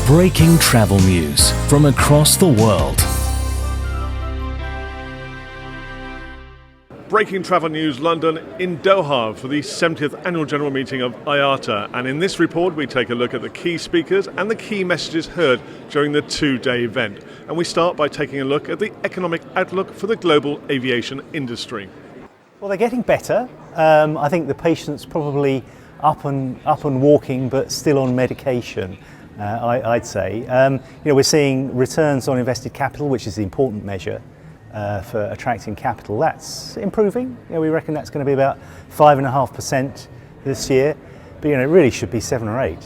Breaking travel news from across the world. Breaking travel news London in Doha for the 70th annual general meeting of IATA, and in this report we take a look at the key speakers and the key messages heard during the two-day event. And we start by taking a look at the economic outlook for the global aviation industry. Well, they're getting better. I think the patient's probably up and walking, but still on medication. I'd say. We're seeing returns on invested capital, which is the important measure for attracting capital. That's improving. We reckon that's going to be about 5.5% this year, but it really should be 7 or 8.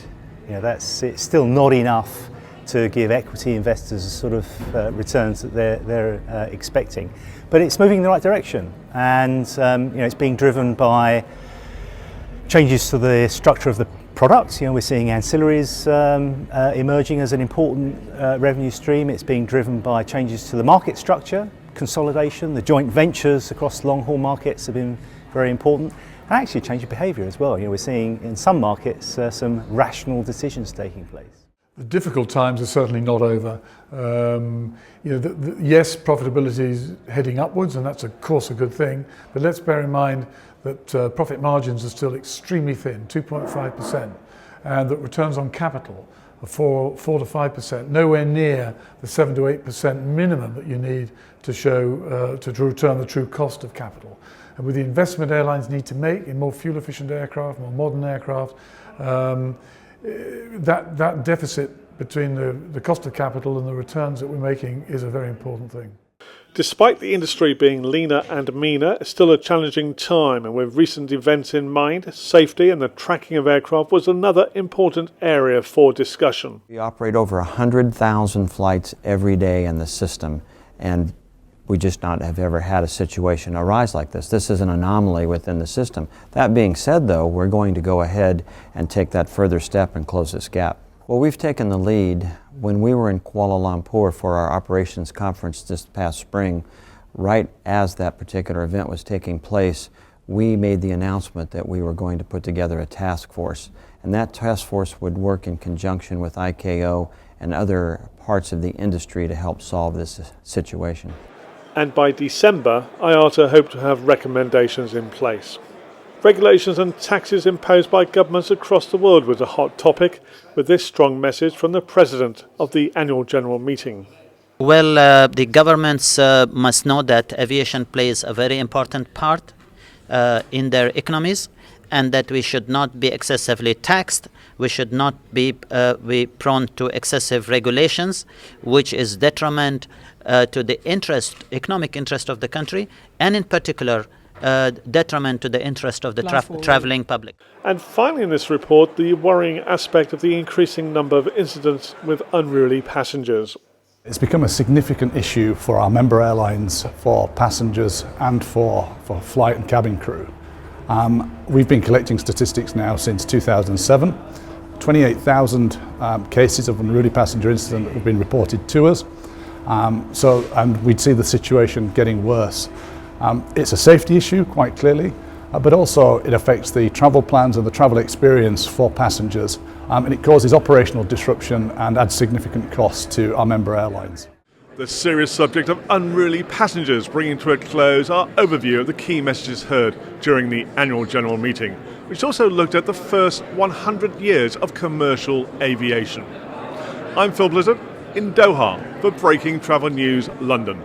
It's still not enough to give equity investors the sort of returns that they're expecting, but it's moving in the right direction, and it's being driven by changes to the structure of the products. We're seeing ancillaries emerging as an important revenue stream. It's being driven by changes to the market structure, consolidation. The joint ventures across long-haul markets have been very important, and actually change of behaviour as well. We're seeing in some markets some rational decisions taking place. The difficult times are certainly not over. Yes, profitability is heading upwards, and that's of course a good thing, but let's bear in mind that profit margins are still extremely thin, 2.5%, and that returns on capital are 4 to 5%, nowhere near the 7 to 8% minimum that you need to show to return the true cost of capital. And with the investment airlines need to make in more fuel-efficient aircraft, more modern aircraft, that deficit between the cost of capital and the returns that we're making is a very important thing. Despite the industry being leaner and meaner, it's still a challenging time, and with recent events in mind, safety and the tracking of aircraft was another important area for discussion. We operate over 100,000 flights every day in the system, and we just not have ever had a situation arise like this. This is an anomaly within the system. That being said, though, we're going to go ahead and take that further step and close this gap. Well, we've taken the lead. When we were in Kuala Lumpur for our operations conference this past spring, right as that particular event was taking place, we made the announcement that we were going to put together a task force. And that task force would work in conjunction with ICAO and other parts of the industry to help solve this situation. And by December, IATA hoped to have recommendations in place. Regulations and taxes imposed by governments across the world was a hot topic, with this strong message from the President of the annual general meeting. Well, the governments must know that aviation plays a very important part in their economies, and that we should not be excessively taxed. We should not be prone to excessive regulations, which is detriment to the economic interest of the country, and in particular detriment to the interest of the travelling public. And finally in this report, the worrying aspect of the increasing number of incidents with unruly passengers. It's become a significant issue for our member airlines, for passengers and for flight and cabin crew. We've been collecting statistics now since 2007. 28,000 cases of unruly passenger incident have been reported to us. And we'd see the situation getting worse. It's a safety issue, quite clearly, but also it affects the travel plans and the travel experience for passengers, and it causes operational disruption and adds significant costs to our member airlines. The serious subject of unruly passengers bringing to a close our overview of the key messages heard during the annual general meeting, which also looked at the first 100 years of commercial aviation. I'm Phil Blizzard in Doha for Breaking Travel News London.